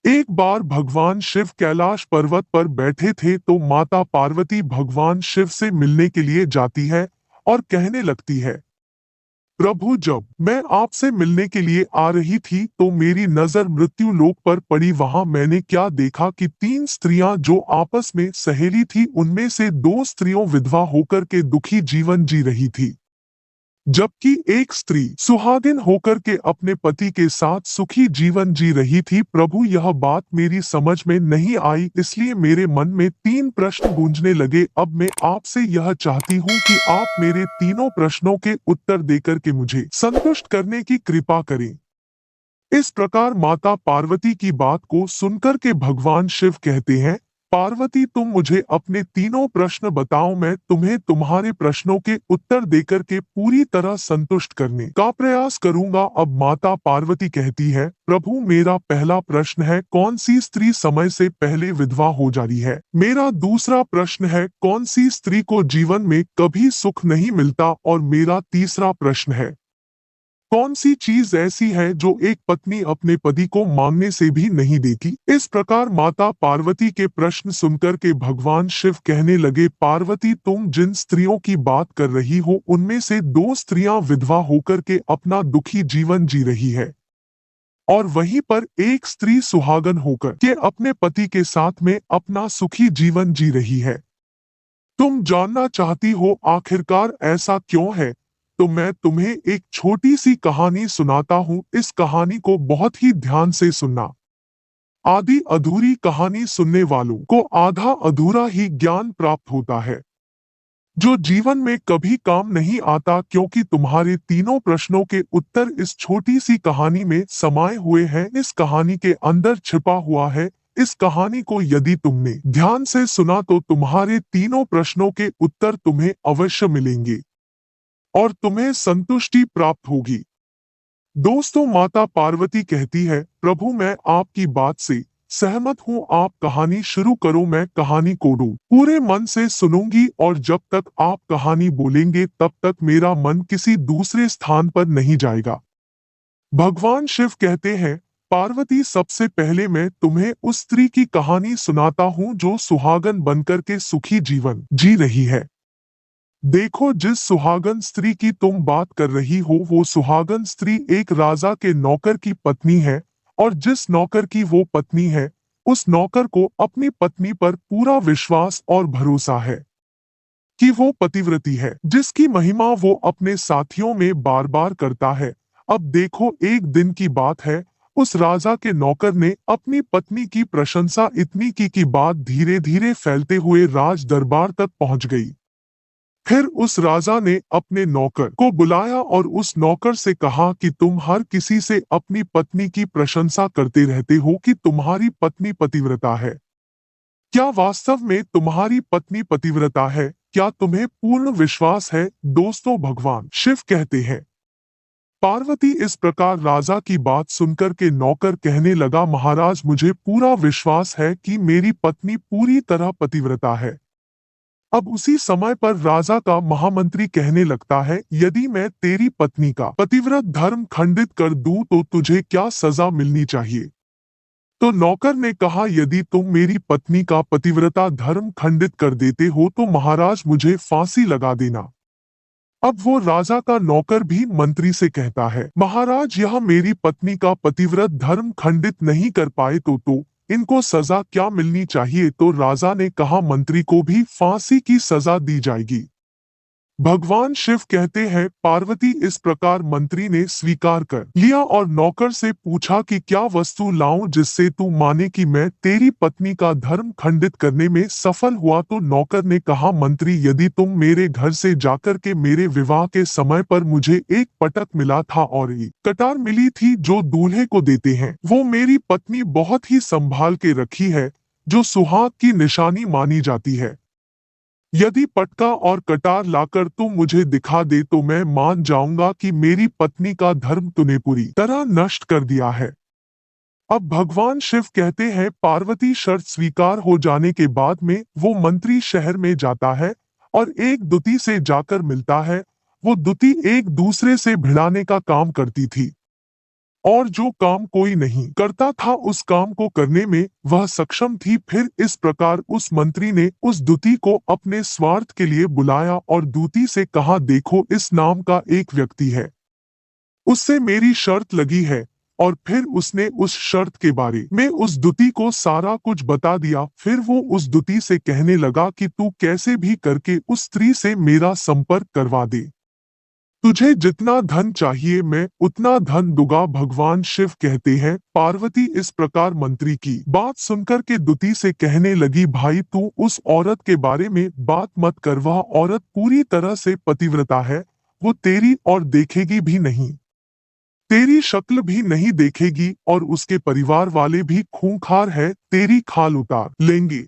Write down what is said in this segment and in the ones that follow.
एक बार भगवान शिव कैलाश पर्वत पर बैठे थे तो माता पार्वती भगवान शिव से मिलने के लिए जाती है और कहने लगती है, प्रभु जब मैं आपसे मिलने के लिए आ रही थी तो मेरी नजर मृत्यु लोक पर पड़ी। वहां मैंने क्या देखा कि तीन स्त्रियां जो आपस में सहेली थी, उनमें से दो स्त्रियों विधवा होकर के दुखी जीवन जी रही थी, जबकि एक स्त्री सुहागिन होकर के अपने पति के साथ सुखी जीवन जी रही थी। प्रभु यह बात मेरी समझ में नहीं आई, इसलिए मेरे मन में तीन प्रश्न गूंजने लगे। अब मैं आपसे यह चाहती हूँ कि आप मेरे तीनों प्रश्नों के उत्तर देकर के मुझे संतुष्ट करने की कृपा करें। इस प्रकार माता पार्वती की बात को सुनकर के भगवान शिव कहते हैं, पार्वती तुम मुझे अपने तीनों प्रश्न बताओ, मैं तुम्हें तुम्हारे प्रश्नों के उत्तर देकर के पूरी तरह संतुष्ट करने का प्रयास करूंगा। अब माता पार्वती कहती है, प्रभु मेरा पहला प्रश्न है, कौन सी स्त्री समय से पहले विधवा हो जा रही है। मेरा दूसरा प्रश्न है, कौन सी स्त्री को जीवन में कभी सुख नहीं मिलता। और मेरा तीसरा प्रश्न है, कौन सी चीज ऐसी है जो एक पत्नी अपने पति को मांगने से भी नहीं देती। इस प्रकार माता पार्वती के प्रश्न सुनकर के भगवान शिव कहने लगे, पार्वती तुम जिन स्त्रियों की बात कर रही हो उनमें से दो स्त्रियां विधवा होकर के अपना दुखी जीवन जी रही है और वहीं पर एक स्त्री सुहागन होकर के अपने पति के साथ में अपना सुखी जीवन जी रही है। तुम जानना चाहती हो आखिरकार ऐसा क्यों है, तो मैं तुम्हें एक छोटी सी कहानी सुनाता हूँ। इस कहानी को बहुत ही ध्यान से सुनना। आधी अधूरी कहानी सुनने वालों को आधा अधूरा ही ज्ञान प्राप्त होता है, जो जीवन में कभी काम नहीं आता, क्योंकि तुम्हारे तीनों प्रश्नों के उत्तर इस छोटी सी कहानी में समाये हुए हैं। इस कहानी के अंदर छिपा हुआ है। इस कहानी को यदि तुमने ध्यान से सुना तो तुम्हारे तीनों प्रश्नों के उत्तर तुम्हें अवश्य मिलेंगे और तुम्हें संतुष्टि प्राप्त होगी। दोस्तों, माता पार्वती कहती है, प्रभु मैं आपकी बात से सहमत हूँ, आप कहानी शुरू करो। मैं कहानी को पूरे मन से सुनूंगी और जब तक आप कहानी बोलेंगे तब तक मेरा मन किसी दूसरे स्थान पर नहीं जाएगा। भगवान शिव कहते हैं, पार्वती सबसे पहले मैं तुम्हें उस स्त्री की कहानी सुनाता हूँ जो सुहागन बनकर के सुखी जीवन जी रही है। देखो, जिस सुहागन स्त्री की तुम बात कर रही हो वो सुहागन स्त्री एक राजा के नौकर की पत्नी है, और जिस नौकर की वो पत्नी है उस नौकर को अपनी पत्नी पर पूरा विश्वास और भरोसा है कि वो पतिव्रती है, जिसकी महिमा वो अपने साथियों में बार बार करता है। अब देखो, एक दिन की बात है, उस राजा के नौकर ने अपनी पत्नी की प्रशंसा इतनी की कि बात धीरे धीरे फैलते हुए राज दरबार तक पहुंच गई। फिर उस राजा ने अपने नौकर को बुलाया और उस नौकर से कहा कि तुम हर किसी से अपनी पत्नी की प्रशंसा करते रहते हो कि तुम्हारी पत्नी पतिव्रता है। क्या वास्तव में तुम्हारी पत्नी पतिव्रता है? क्या तुम्हें पूर्ण विश्वास है? दोस्तों, भगवान शिव कहते हैं, पार्वती इस प्रकार राजा की बात सुनकर के नौकर कहने लगा, महाराज मुझे पूरा विश्वास है कि मेरी पत्नी पूरी तरह पतिव्रता है। अब उसी समय पर राजा का महामंत्री कहने लगता है, यदि मैं तेरी पत्नी का पतिव्रत धर्म खंडित कर दूं तो तुझे क्या सजा मिलनी चाहिए? तो नौकर ने कहा, यदि तुम मेरी पत्नी का पतिव्रता धर्म खंडित कर देते हो तो महाराज मुझे फांसी लगा देना। अब वो राजा का नौकर भी मंत्री से कहता है, महाराज यह मेरी पत्नी का पतिव्रत धर्म खंडित नहीं कर पाए तो इनको सजा क्या मिलनी चाहिए? तो राजा ने कहा, मंत्री को भी फांसी की सजा दी जाएगी। भगवान शिव कहते हैं, पार्वती इस प्रकार मंत्री ने स्वीकार कर लिया और नौकर से पूछा कि क्या वस्तु लाऊं जिससे तू माने कि मैं तेरी पत्नी का धर्म खंडित करने में सफल हुआ? तो नौकर ने कहा, मंत्री यदि तुम मेरे घर से जाकर के मेरे विवाह के समय पर मुझे एक पटक मिला था और एक कटार मिली थी जो दूल्हे को देते हैं, वो मेरी पत्नी बहुत ही संभाल के रखी है, जो सुहाग की निशानी मानी जाती है। यदि पटका और कटार लाकर तुम मुझे दिखा दे तो मैं मान जाऊंगा कि मेरी पत्नी का धर्म तूने पूरी तरह नष्ट कर दिया है। अब भगवान शिव कहते हैं, पार्वती शर्त स्वीकार हो जाने के बाद में वो मंत्री शहर में जाता है और एक दुती से जाकर मिलता है। वो दुती एक दूसरे से भिड़ाने का काम करती थी और जो काम कोई नहीं करता था उस काम को करने में वह सक्षम थी। फिर इस प्रकार उस मंत्री ने उस दूती को अपने स्वार्थ के लिए बुलाया और दूती से कहा, देखो, इस नाम का एक व्यक्ति है, उससे मेरी शर्त लगी है। और फिर उसने उस शर्त के बारे में उस दूती को सारा कुछ बता दिया। फिर वो उस दूती से कहने लगा कि तू कैसे भी करके उस स्त्री से मेरा संपर्क करवा दे, तुझे जितना धन चाहिए मैं उतना धन दूंगा। भगवान शिव कहते हैं, पार्वती इस प्रकार मंत्री की बात सुनकर के दूती से कहने लगी, भाई तू उस औरत के बारे में बात मत कर, वह औरत पूरी तरह से पतिव्रता है, वो तेरी और देखेगी भी नहीं, तेरी शक्ल भी नहीं देखेगी, और उसके परिवार वाले भी खूंखार है, तेरी खाल उतार लेंगे।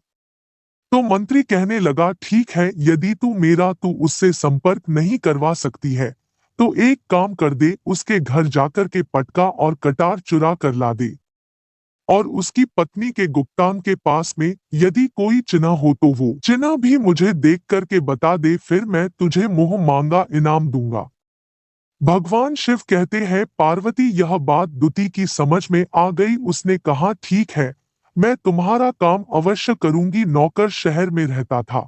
तो मंत्री कहने लगा, ठीक है, यदि तू उससे संपर्क नहीं करवा सकती है तो एक काम कर दे, उसके घर जाकर के पटका और कटार चुरा कर ला दे, और उसकी पत्नी के गुप्तांग के पास में यदि कोई चिन्ह हो तो वो चिन्ह भी मुझे देख करके बता दे, फिर मैं तुझे मुंह मांगा इनाम दूंगा। भगवान शिव कहते हैं, पार्वती यह बात दूती की समझ में आ गई। उसने कहा, ठीक है, मैं तुम्हारा काम अवश्य करूंगी। नौकर शहर में रहता था।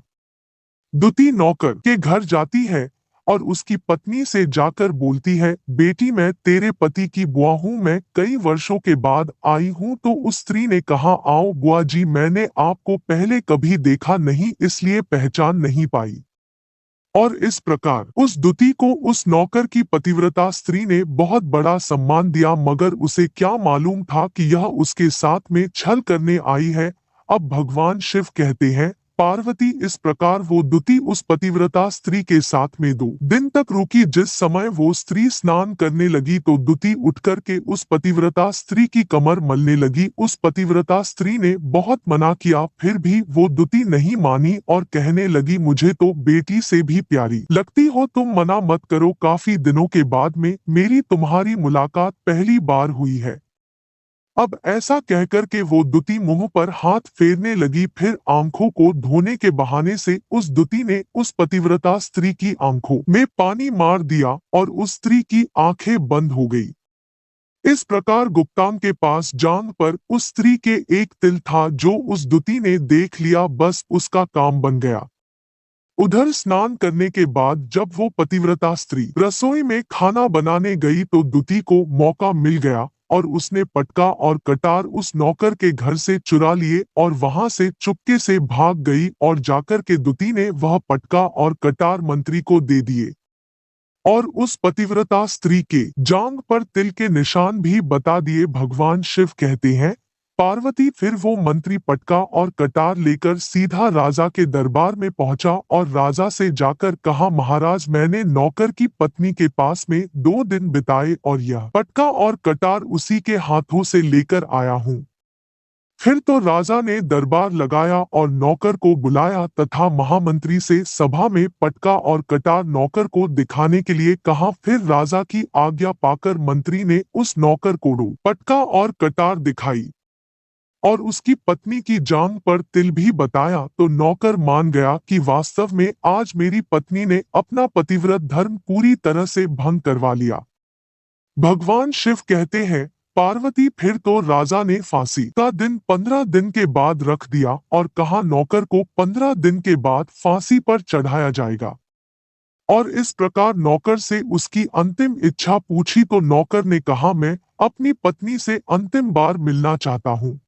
दूती नौकर के घर जाती है और उसकी पत्नी से जाकर बोलती है, बेटी मैं तेरे पति की बुआ हूँ, मैं कई वर्षों के बाद आई हूँ। तो उस स्त्री ने कहा, आओ बुआ जी, मैंने आपको पहले कभी देखा नहीं इसलिए पहचान नहीं पाई। और इस प्रकार उस दूती को उस नौकर की पतिव्रता स्त्री ने बहुत बड़ा सम्मान दिया, मगर उसे क्या मालूम था कि यह उसके साथ में छल करने आई है। अब भगवान शिव कहते हैं, पार्वती इस प्रकार वो दूती उस पतिव्रता स्त्री के साथ में 2 दिन तक रुकी। जिस समय वो स्त्री स्नान करने लगी तो दूती उठकर के उस पतिव्रता स्त्री की कमर मलने लगी। उस पतिव्रता स्त्री ने बहुत मना किया, फिर भी वो दूती नहीं मानी और कहने लगी, मुझे तो बेटी से भी प्यारी लगती हो, तुम मना मत करो। काफी दिनों के बाद में मेरी तुम्हारी मुलाकात पहली बार हुई है। अब ऐसा कहकर के वो दूती मुंह पर हाथ फेरने लगी। फिर आंखों को धोने के बहाने से उस दूती ने उस पतिव्रता स्त्री की आंखों में पानी मार दिया और उस स्त्री की आंखें बंद हो गई। इस प्रकार गुप्तांग के पास जांघ पर उस स्त्री के एक तिल था, जो उस दूती ने देख लिया, बस उसका काम बन गया। उधर स्नान करने के बाद जब वो पतिव्रता स्त्री रसोई में खाना बनाने गई तो दूती को मौका मिल गया और उसने पटका और कटार उस नौकर के घर से चुरा लिए और वहां से चुपके से भाग गई। और जाकर के दूती ने वह पटका और कटार मंत्री को दे दिए और उस पतिव्रता स्त्री के जांघ पर तिल के निशान भी बता दिए। भगवान शिव कहते हैं, पार्वती फिर वो मंत्री पटका और कटार लेकर सीधा राजा के दरबार में पहुंचा और राजा से जाकर कहा, महाराज, मैंने नौकर की पत्नी के पास में 2 दिन बिताए और यह पटका और कटार उसी के हाथों से लेकर आया हूँ। फिर तो राजा ने दरबार लगाया और नौकर को बुलाया तथा महामंत्री से सभा में पटका और कटार नौकर को दिखाने के लिए कहा। फिर राजा की आज्ञा पाकर मंत्री ने उस नौकर को पटका और कटार दिखाई और उसकी पत्नी की जांघ पर तिल भी बताया। तो नौकर मान गया कि वास्तव में आज मेरी पत्नी ने अपना पतिव्रत धर्म पूरी तरह से भंग करवा लिया। भगवान शिव कहते हैं, पार्वती फिर तो राजा ने फांसी का दिन 15 दिन के बाद रख दिया और कहा, नौकर को 15 दिन के बाद फांसी पर चढ़ाया जाएगा। और इस प्रकार नौकर से उसकी अंतिम इच्छा पूछी तो नौकर ने कहा, मैं अपनी पत्नी से अंतिम बार मिलना चाहता हूँ।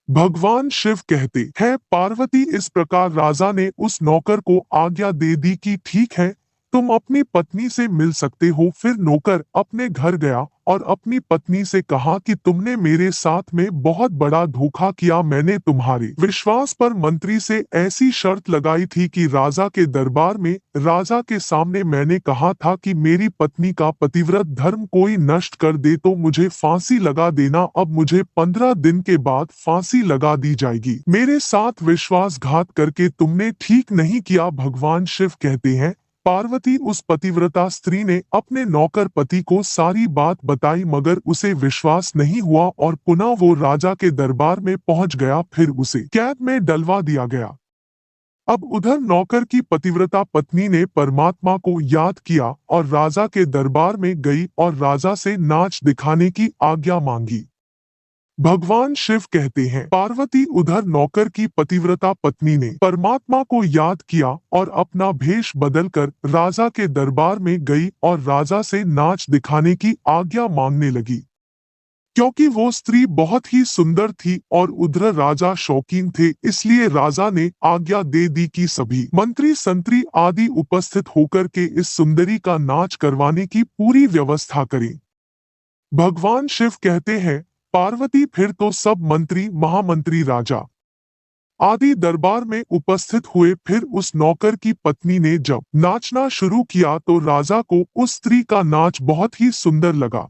भगवान शिव कहते हैं, पार्वती इस प्रकार राजा ने उस नौकर को आज्ञा दे दी कि ठीक है, तुम अपनी पत्नी से मिल सकते हो। फिर नौकर अपने घर गया और अपनी पत्नी से कहा कि तुमने मेरे साथ में बहुत बड़ा धोखा किया। मैंने तुम्हारे विश्वास पर मंत्री से ऐसी शर्त लगाई थी कि राजा के दरबार में राजा के सामने मैंने कहा था कि मेरी पत्नी का पतिव्रत धर्म कोई नष्ट कर दे तो मुझे फांसी लगा देना। अब मुझे 15 दिन के बाद फांसी लगा दी जाएगी। मेरे साथ विश्वासघात करके तुमने ठीक नहीं किया। भगवान शिव कहते हैं, पार्वती उस पतिव्रता स्त्री ने अपने नौकर पति को सारी बात बताई, मगर उसे विश्वास नहीं हुआ और पुनः वो राजा के दरबार में पहुंच गया। फिर उसे कैद में डलवा दिया गया। अब उधर नौकर की पतिव्रता पत्नी ने परमात्मा को याद किया और राजा के दरबार में गई और राजा से नाच दिखाने की आज्ञा मांगी। भगवान शिव कहते हैं, पार्वती उधर नौकर की पतिव्रता पत्नी ने परमात्मा को याद किया और अपना भेष बदलकर राजा के दरबार में गई और राजा से नाच दिखाने की आज्ञा मांगने लगी। क्योंकि वो स्त्री बहुत ही सुंदर थी और उधर राजा शौकीन थे, इसलिए राजा ने आज्ञा दे दी कि सभी मंत्री संतरी आदि उपस्थित होकर के इस सुंदरी का नाच करवाने की पूरी व्यवस्था करें। भगवान शिव कहते हैं, पार्वती फिर तो सब मंत्री महामंत्री राजा आदि दरबार में उपस्थित हुए। फिर उस नौकर की पत्नी ने जब नाचना शुरू किया तो राजा को उस स्त्री का नाच बहुत ही सुंदर लगा।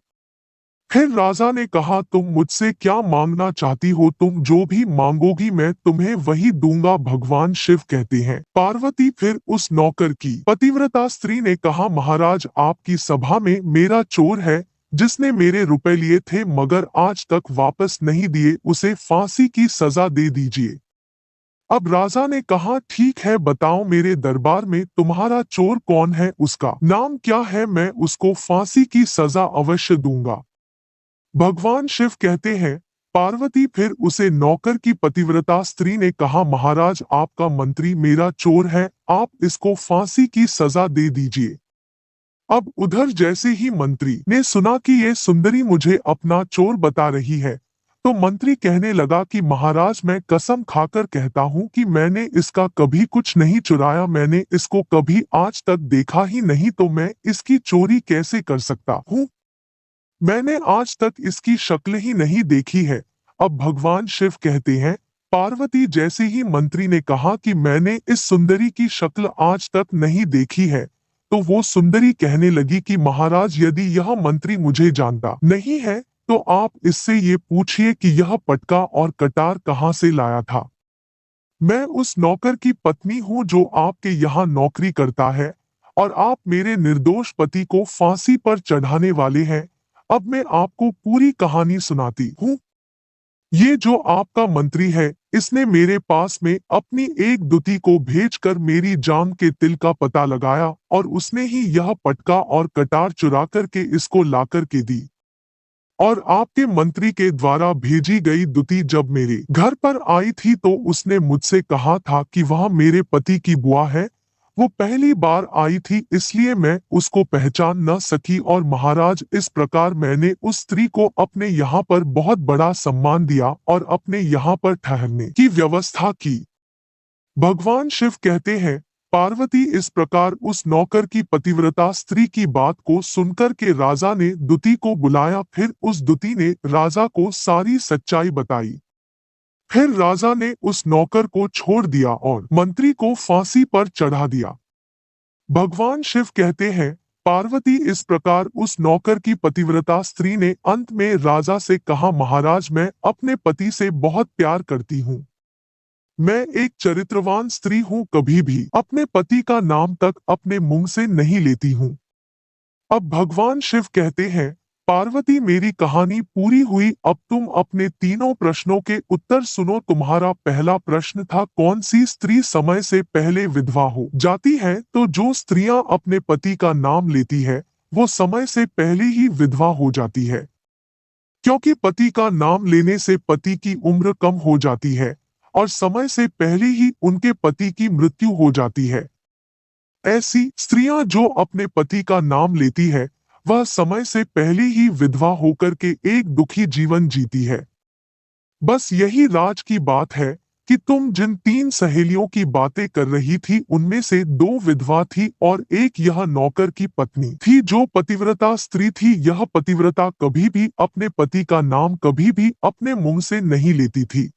फिर राजा ने कहा, तुम मुझसे क्या मांगना चाहती हो? तुम जो भी मांगोगी मैं तुम्हें वही दूंगा। भगवान शिव कहते हैं, पार्वती फिर उस नौकर की पतिव्रता स्त्री ने कहा, महाराज आपकी सभा में मेरा चोर है जिसने मेरे रुपए लिए थे मगर आज तक वापस नहीं दिए, उसे फांसी की सजा दे दीजिए। अब राजा ने कहा, ठीक है, बताओ मेरे दरबार में तुम्हारा चोर कौन है, उसका नाम क्या है, मैं उसको फांसी की सजा अवश्य दूंगा। भगवान शिव कहते हैं, पार्वती फिर उसे नौकर की पतिव्रता स्त्री ने कहा, महाराज आपका मंत्री मेरा चोर है, आप इसको फांसी की सजा दे दीजिए। अब उधर जैसे ही मंत्री ने सुना कि ये सुंदरी मुझे अपना चोर बता रही है, तो मंत्री कहने लगा कि महाराज मैं कसम खाकर कहता हूँ कि मैंने इसका कभी कुछ नहीं चुराया, मैंने इसको कभी आज तक देखा ही नहीं, तो मैं इसकी चोरी कैसे कर सकता हूँ? मैंने आज तक इसकी शक्ल ही नहीं देखी है। अब भगवान शिव कहते हैं, पार्वती जैसे ही मंत्री ने कहा कि मैंने इस सुंदरी की शक्ल आज तक नहीं देखी है, तो वो सुंदरी कहने लगी कि महाराज यदि यह मंत्री मुझे जानता नहीं है तो आप इससे ये पूछिए कि यह पटका और कटार कहाँ से लाया था। मैं उस नौकर की पत्नी हूँ जो आपके यहाँ नौकरी करता है और आप मेरे निर्दोष पति को फांसी पर चढ़ाने वाले हैं। अब मैं आपको पूरी कहानी सुनाती हूँ। ये जो आपका मंत्री है, इसने मेरे पास में अपनी एक दुती को भेजकर मेरी जान के तिल का पता लगाया और उसने ही यह पटका और कटार चुरा करके इसको लाकर के दी। और आपके मंत्री के द्वारा भेजी गई दुती जब मेरे घर पर आई थी तो उसने मुझसे कहा था कि वह मेरे पति की बुआ है। वो पहली बार आई थी इसलिए मैं उसको पहचान न सकी और महाराज इस प्रकार मैंने उस स्त्री को अपने यहाँ पर बहुत बड़ा सम्मान दिया और अपने यहाँ पर ठहरने की व्यवस्था की। भगवान शिव कहते हैं, पार्वती इस प्रकार उस नौकर की पतिव्रता स्त्री की बात को सुनकर के राजा ने दुती को बुलाया। फिर उस दुती ने राजा को सारी सच्चाई बताई। फिर राजा ने उस नौकर को छोड़ दिया और मंत्री को फांसी पर चढ़ा दिया। भगवान शिव कहते हैं, पार्वती इस प्रकार उस नौकर की पतिव्रता स्त्री ने अंत में राजा से कहा, महाराज मैं अपने पति से बहुत प्यार करती हूँ। मैं एक चरित्रवान स्त्री हूँ, कभी भी अपने पति का नाम तक अपने मुंह से नहीं लेती हूँ। अब भगवान शिव कहते हैं, पार्वती मेरी कहानी पूरी हुई, अब तुम अपने तीनों प्रश्नों के उत्तर सुनो। तुम्हारा पहला प्रश्न था, कौन सी स्त्री समय से पहले विधवा हो जाती है? तो जो स्त्रियां अपने पति का नाम लेती है वो समय से पहले ही विधवा हो जाती है, क्योंकि पति का नाम लेने से पति की उम्र कम हो जाती है और समय से पहले ही उनके पति की मृत्यु हो जाती है। ऐसी स्त्रियां जो अपने पति का नाम लेती है वह समय से पहले ही विधवा होकर के एक दुखी जीवन जीती है। बस यही राज की बात है कि तुम जिन 3 सहेलियों की बातें कर रही थी उनमें से 2 विधवा थी और एक यह नौकर की पत्नी थी जो पतिव्रता स्त्री थी। यह पतिव्रता कभी भी अपने पति का नाम कभी भी अपने मुंह से नहीं लेती थी।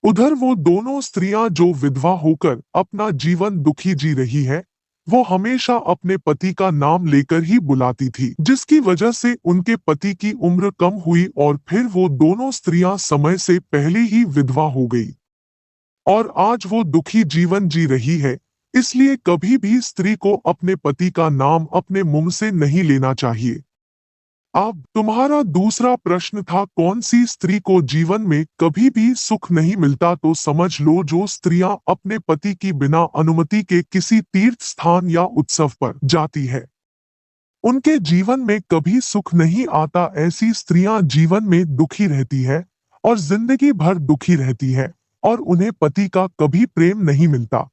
उधर वो दोनों स्त्रियां जो विधवा होकर अपना जीवन दुखी जी रही है, वो हमेशा अपने पति का नाम लेकर ही बुलाती थी, जिसकी वजह से उनके पति की उम्र कम हुई और फिर वो दोनों स्त्रियां समय से पहले ही विधवा हो गई और आज वो दुखी जीवन जी रही है। इसलिए कभी भी स्त्री को अपने पति का नाम अपने मुंह से नहीं लेना चाहिए। अब तुम्हारा दूसरा प्रश्न था कौन सी स्त्री को जीवन में कभी भी सुख नहीं मिलता, तो समझ लो जो स्त्रियां अपने पति की बिना अनुमति के किसी तीर्थ स्थान या उत्सव पर जाती है उनके जीवन में कभी सुख नहीं आता। ऐसी स्त्रियां जीवन में दुखी रहती है और जिंदगी भर दुखी रहती है और उन्हें पति का कभी प्रेम नहीं मिलता।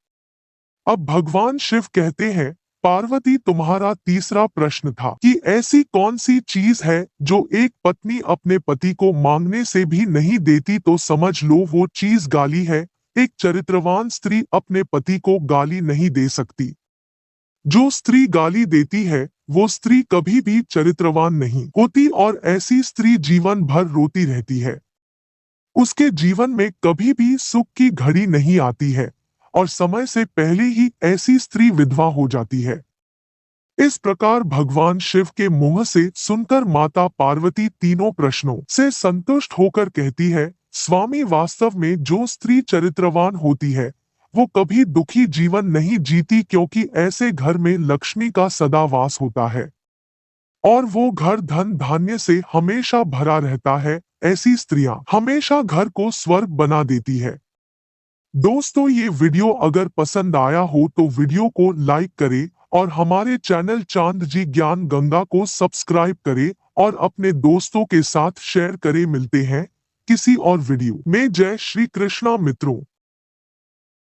अब भगवान शिव कहते हैं, पार्वती तुम्हारा तीसरा प्रश्न था कि ऐसी कौन सी चीज है जो एक पत्नी अपने पति को मांगने से भी नहीं देती, तो समझ लो वो चीज गाली है। एक चरित्रवान स्त्री अपने पति को गाली नहीं दे सकती। जो स्त्री गाली देती है वो स्त्री कभी भी चरित्रवान नहीं होती और ऐसी स्त्री जीवन भर रोती रहती है। उसके जीवन में कभी भी सुख की घड़ी नहीं आती है और समय से पहले ही ऐसी स्त्री विधवा हो जाती है। इस प्रकार भगवान शिव के मुंह से सुनकर माता पार्वती तीनों प्रश्नों से संतुष्ट होकर कहती है, स्वामी वास्तव में जो स्त्री चरित्रवान होती है वो कभी दुखी जीवन नहीं जीती, क्योंकि ऐसे घर में लक्ष्मी का सदा वास होता है और वो घर धन धान्य से हमेशा भरा रहता है। ऐसी स्त्रियां हमेशा घर को स्वर्ग बना देती है। दोस्तों, ये वीडियो अगर पसंद आया हो तो वीडियो को लाइक करें और हमारे चैनल चांद जी ज्ञान गंगा को सब्सक्राइब करें और अपने दोस्तों के साथ शेयर करें। मिलते हैं किसी और वीडियो में। जय श्री कृष्णा मित्रों।